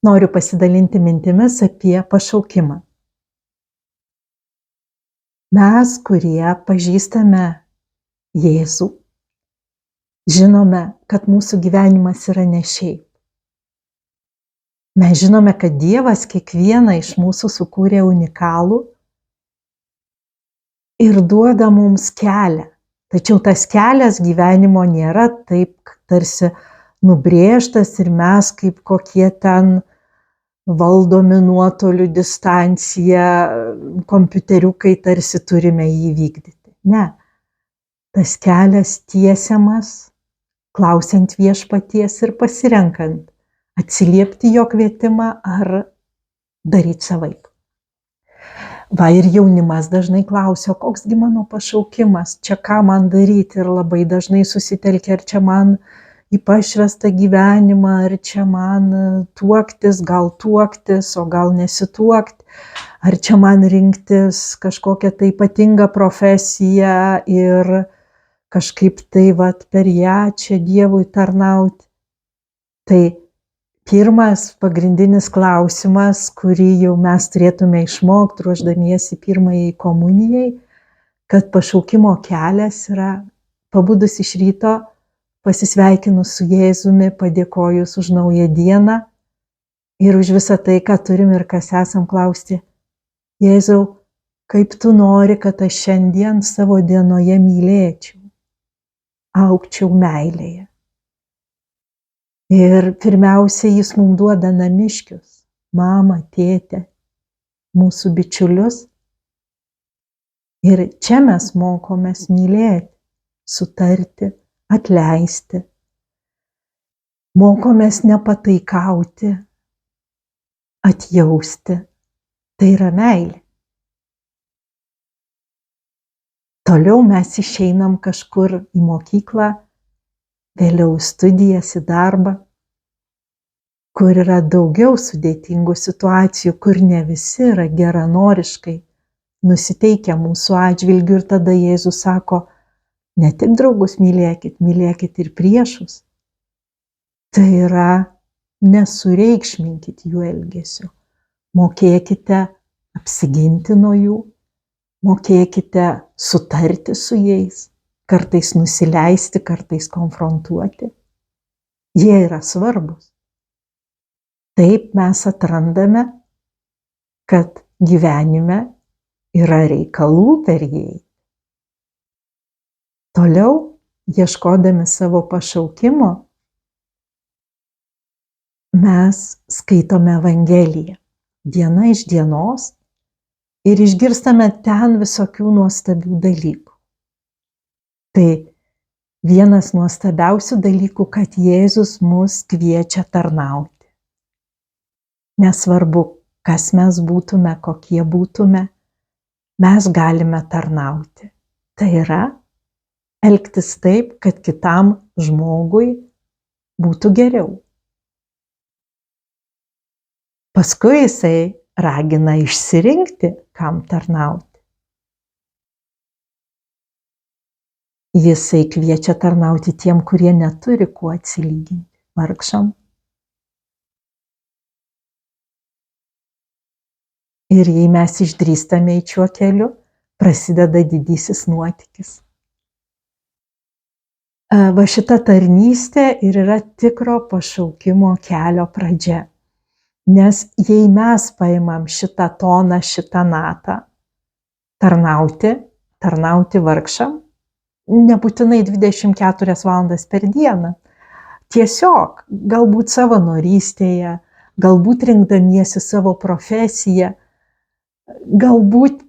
Noriu pasidalinti mintimis apie pašaukimą. Mes, kurie pažįstame Jėzų, žinome, kad mūsų gyvenimas yra ne šiaip. Mes žinome, kad Dievas kiekvieną iš mūsų sukūrė unikalų ir duoda mums kelią. Tačiau tas kelias gyvenimo nėra taip tarsi nubrėžtas ir mes kaip kokie ten valdomi nuotoliu distanciją kompiuteriukai tarsi turime jį vykdyti. Ne, tas kelias tiesiamas, klausiant viešpaties ir pasirenkant, atsiliepti jo kvietimą ar daryti savaip. Va ir jaunimas dažnai klausia, koksgi mano pašaukimas, čia ką man daryti ir labai dažnai susitelkia, ar čia man į pašvestą gyvenimą, ar čia man tuoktis, o gal nesituokti, ar čia man rinktis kažkokią tai ypatingą profesiją ir kažkaip tai vat per ją čia Dievui tarnauti. Tai pirmas pagrindinis klausimas, kurį jau mes turėtume išmokti ruošdamiesi pirmajai komunijai, kad pašaukimo kelias yra pabudus iš ryto, pasisveikinus su Jėzumi, padėkojus už naują dieną ir už visą tai, ką turim ir kas esam, klausti: Jėzau, kaip tu nori, kad aš šiandien savo dienoje mylėčiau, augčiau meilėje. Ir pirmiausia, jis mums duoda namiškius, mamą, tėtę, mūsų bičiulius. Ir čia mes mokomės mylėti, sutarti, atleisti. Mokomės nepataikauti, atjausti. Tai yra meilė. Toliau mes išeinam kažkur į mokyklą, vėliau į studijas, į darbą, kur yra daugiau sudėtingų situacijų, kur ne visi yra geranoriškai nusiteikę mūsų atžvilgiu ir tada Jėzus sako, ne tik draugus mylėkit, mylėkit ir priešus. Tai yra, nesureikšminkit jų elgesio, mokėkite apsiginti nuo jų, mokėkite sutarti su jais, kartais nusileisti, kartais konfrontuoti. Jie yra svarbus. Taip mes atrandame, kad gyvenime yra reikalų per jį. Toliau, ieškodami savo pašaukimo, mes skaitome Evangeliją diena iš dienos ir išgirstame ten visokių nuostabių dalykų. Tai vienas nuostabiausių dalykų, kad Jėzus mus kviečia tarnauti. Nesvarbu, kas mes būtume, kokie būtume, mes galime tarnauti. Tai yra elgtis taip, kad kitam žmogui būtų geriau. Paskui jisai ragina išsirinkti, kam tarnauti. Jisai kviečia tarnauti tiem, kurie neturi kuo atsilyginti, vargšam. Ir jei mes išdrįstame į šiuo keliu, prasideda didysis nuotykis. Va šita tarnystė ir yra tikro pašaukimo kelio pradžia. Nes jei mes paimam šitą toną, šitą natą, tarnauti vargšam, nebūtinai 24 valandas per dieną. Tiesiog, galbūt savanorystėje, galbūt rinkdamiesi savo profesiją, galbūt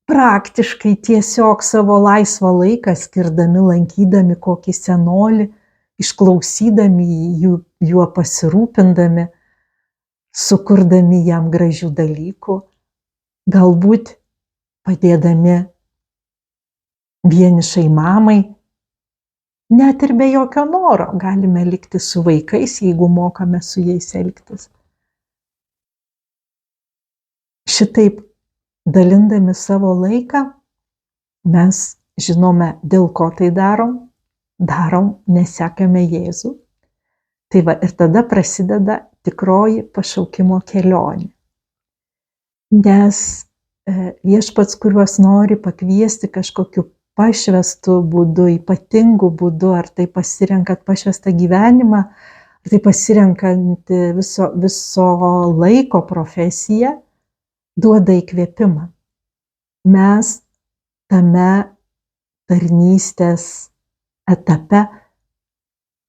praktiškai tiesiog savo laisvą laiką skirdami, lankydami kokį senolį, išklausydami juo pasirūpindami, sukurdami jam gražių dalykų, galbūt padėdami vienišai mamai, net ir be jokio noro galime likti su vaikais, jeigu mokame su jais elgtis. Šitaip dalindami savo laiką, mes žinome, dėl ko tai darom, nes sekame Jėzų. Tai va, ir tada prasideda tikroji pašaukimo kelionė. Nes viešpats, kuriuos nori pakviesti kažkokiu pašvestų būdu, ypatingų būdu, ar tai pasirenkant pašvestą gyvenimą, ar tai pasirenkant viso laiko profesiją, duoda įkvėpimą. Mes tame tarnystės etape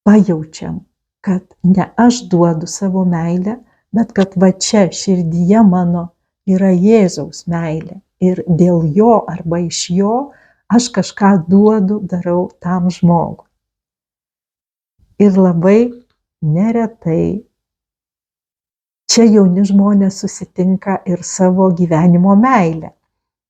pajaučiam, kad ne aš duodu savo meilę, bet kad va čia širdyje mano yra Jėzaus meilė ir dėl jo arba iš jo aš kažką duodu, darau tam žmogui. Ir labai neretai čia jauni žmonės susitinka ir savo gyvenimo meilę.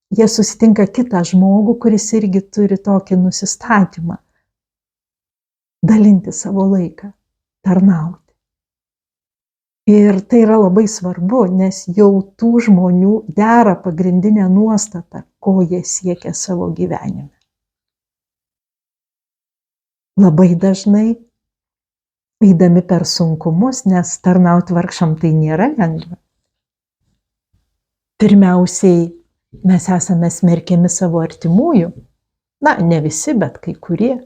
Jie susitinka kitą žmogų, kuris irgi turi tokį nusistatymą – dalinti savo laiką, tarnauti. Ir tai yra labai svarbu, nes jau tų žmonių dera pagrindinė nuostata, ko jie siekia savo gyvenime. Labai dažnai, eidami per sunkumus, nes tarnauti vargšam tai nėra lengva. Pirmiausiai, mes esame smerkiami savo artimųjų. Na, ne visi, bet kai kurie.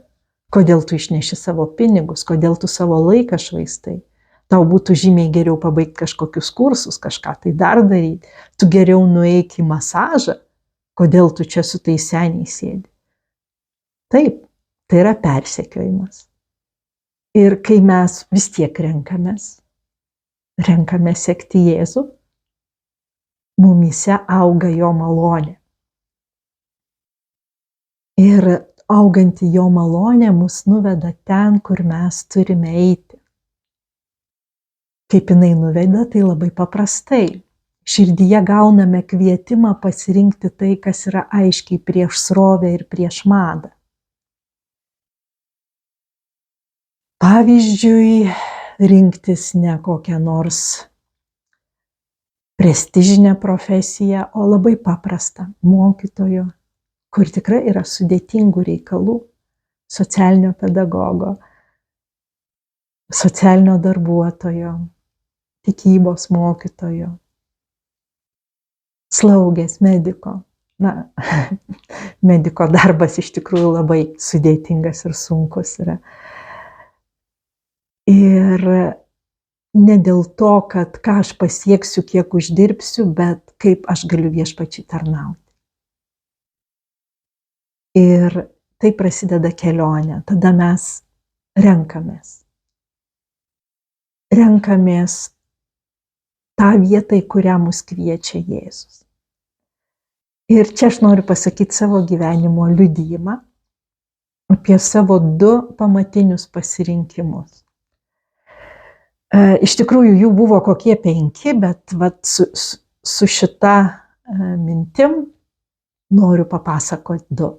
Kodėl tu išneši savo pinigus, kodėl tu savo laiką švaistai. Tau būtų žymiai geriau pabaigti kažkokius kursus, kažką tai dar daryti. Tu geriau nueik į masažą, kodėl tu čia su tais seniais sėdi. Taip, tai yra persekiojimas. Ir kai mes vis tiek renkamės sekti Jėzų, mumyse auga jo malonė. Ir auganti jo malonė mus nuveda ten, kur mes turime eiti. Kaip jinai nuveda, tai labai paprastai. Širdyje gauname kvietimą pasirinkti tai, kas yra aiškiai prieš srovę ir prieš madą. Pavyzdžiui, rinktis ne kokią nors prestižinę profesiją, o labai paprastą mokytojo, kur tikrai yra sudėtingų reikalų, socialinio pedagogo, socialinio darbuotojo, tikybos mokytojo, slaugės, mediko. Na, mediko darbas iš tikrųjų labai sudėtingas ir sunkus yra. Ir ne dėl to, kad ką aš pasieksiu, kiek uždirbsiu, bet kaip aš galiu viešpačiui tarnauti. Ir tai prasideda kelionė, tada mes renkamės. Renkamės tą vietą, į kurią mus kviečia Jėzus. Ir čia aš noriu pasakyti savo gyvenimo liudijimą apie savo 2 pamatinius pasirinkimus. Iš tikrųjų, jų buvo kokie 5, bet su šita mintim noriu papasakoti 2.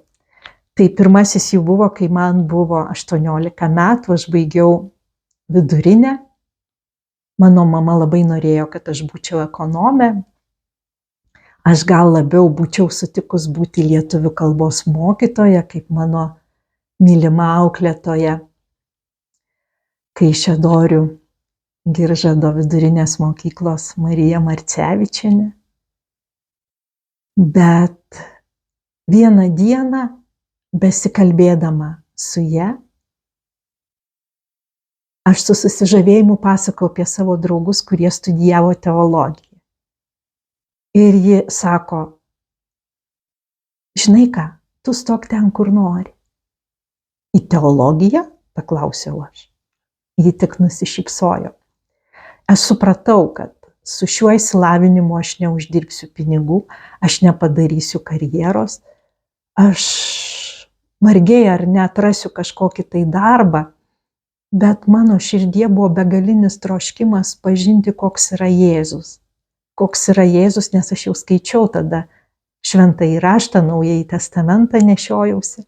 Tai pirmasis jų buvo, kai man buvo 18 metų, aš baigiau vidurinę. Mano mama labai norėjo, kad aš būčiau ekonomė. Aš gal labiau būčiau sutikus būti lietuvių kalbos mokytoja, kaip mano mylima auklėtoja Kaišiadorių Giržado vidurinės mokyklos Marija Marcevičienė. Bet vieną dieną, besikalbėdama su ja, aš su susižavėjimu pasakau apie savo draugus, kurie studijavo teologiją. Ir ji sako, žinai ką, tu stok ten, kur nori. Į teologiją? Paklausiau aš. Ji tik nusišypsojo. Aš supratau, kad su šiuo išsilavinimu aš neuždirbsiu pinigų, aš nepadarysiu karjeros, aš vargiai ar neatrasiu kažkokį tai darbą, bet mano širdie buvo begalinis troškimas pažinti, koks yra Jėzus. Koks yra Jėzus, nes aš jau skaičiau tada Šventąjį raštą, Naująjį testamentą nešiojausi.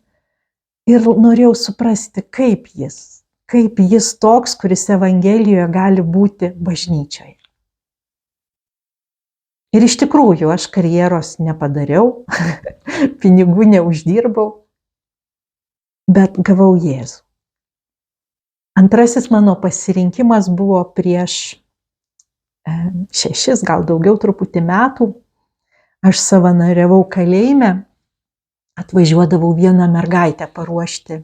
Ir norėjau suprasti, kaip jis toks, kuris Evangelijoje gali būti bažnyčioje. Ir iš tikrųjų, aš karjeros nepadariau, pinigų neuždirbau, bet gavau Jėzų. Antrasis mano pasirinkimas buvo prieš 6, gal daugiau truputį metų, aš savanoriavau kalėjime, atvažiuodavau vieną mergaitę paruošti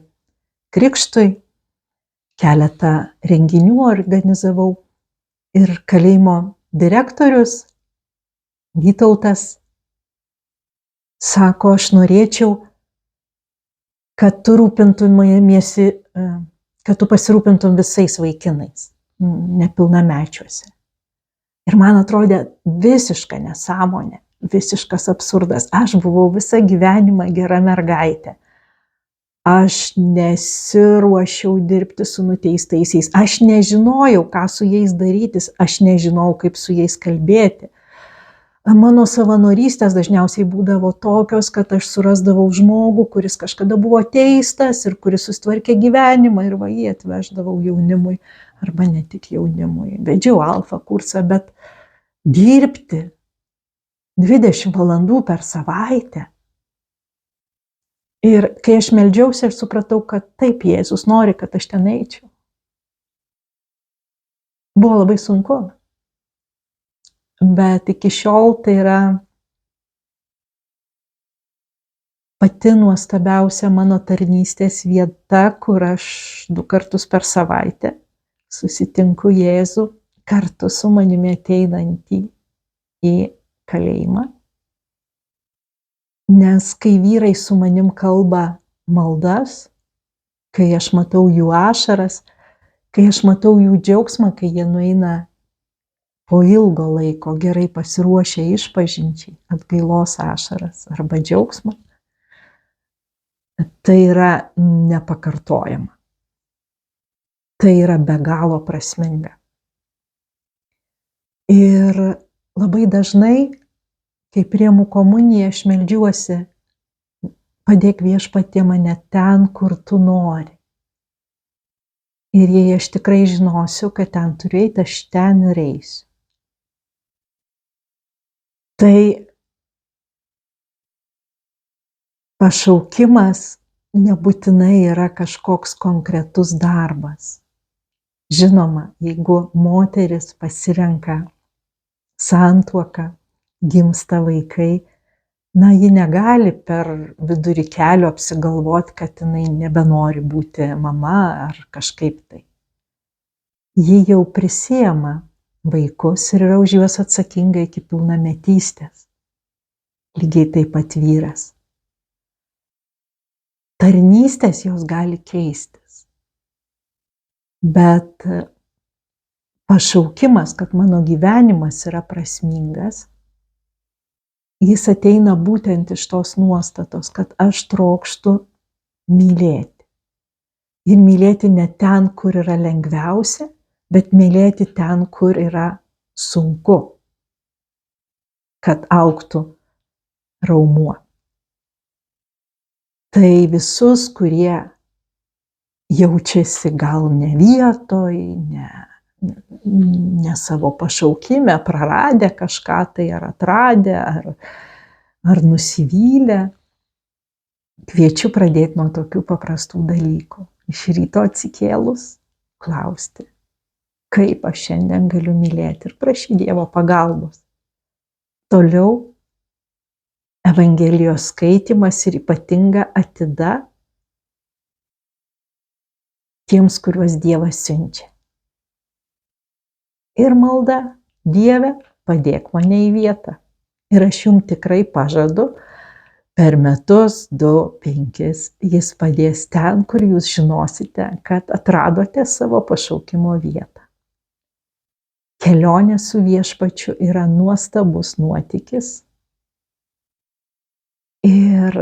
krikštui, keletą renginių organizavau ir kalėjimo direktorius Vytautas sako, aš norėčiau, kad tu pasirūpintum visais vaikinais, nepilnamečiuose. Ir man atrodė visiška nesąmonė, visiškas absurdas. Aš buvau visą gyvenimą gera mergaitė. Aš nesiruošiau dirbti su nuteistaisiais. Aš nežinojau, ką su jais darytis. Aš nežinojau, kaip su jais kalbėti. Mano savanorystės dažniausiai būdavo tokios, kad aš surasdavau žmogų, kuris kažkada buvo teistas ir kuris sustvarkė gyvenimą ir jį atveždavau jaunimui. Arba ne tik jaunimui. Vedžiau alfa kursą, bet dirbti 20 valandų per savaitę. Ir kai aš meldžiausi, aš supratau, kad taip Jėzus nori, kad aš ten eičiau. Buvo labai sunku. Bet iki šiol tai yra pati nuostabiausia mano tarnystės vieta, kur aš 2 kartus per savaitę susitinku Jėzų kartu su manimi ateinantį į kalėjimą. Nes kai vyrai su manim kalba maldas, kai aš matau jų ašaras, kai aš matau jų džiaugsmą, kai jie nueina po ilgo laiko gerai pasiruošę išpažinčiai, atgailos ašaras arba džiaugsmą, tai yra nepakartojama. Tai yra be galo prasminga. Ir labai dažnai, kai priimu komuniją, aš meldžiuosi, padėk Viešpatie mane ten, kur tu nori. Ir jei aš tikrai žinosiu, kad ten turiu eiti, aš ten ir eisiu. Tai pašaukimas nebūtinai yra kažkoks konkretus darbas. Žinoma, jeigu moteris pasirenka santuoką, gimsta vaikai, ji negali per vidurį kelio apsigalvoti, kad jinai nebenori būti mama ar kažkaip tai. Ji jau prisiema vaikus ir yra už juos atsakinga iki pilnametystės. Lygiai taip pat vyras. Tarnystės jos gali keistis. Bet pašaukimas, kad mano gyvenimas yra prasmingas, jis ateina būtent iš tos nuostatos, kad aš trokštu mylėti. Ir mylėti ne ten, kur yra lengviausia, bet mylėti ten, kur yra sunku, kad augtų raumuo. Tai visus, kurie jaučiasi gal ne vietoj, ne savo pašaukime, praradę kažką tai ar atradę, ar nusivylę, kviečiu pradėti nuo tokių paprastų dalykų. Iš ryto atsikėlus, klausti, kaip aš šiandien galiu mylėti ir prašyti Dievo pagalbos. Toliau Evangelijos skaitymas ir ypatinga atida tiems, kuriuos Dievas siunčia. Ir malda, Dieve, padėk mane į vietą. Ir aš jums tikrai pažadu, per metus, 2, 5, jis padės ten, kur jūs žinosite, kad atradote savo pašaukimo vietą. Kelionė su Viešpačiu yra nuostabus nuotykis. Ir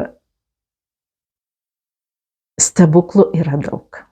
stebuklų yra daug.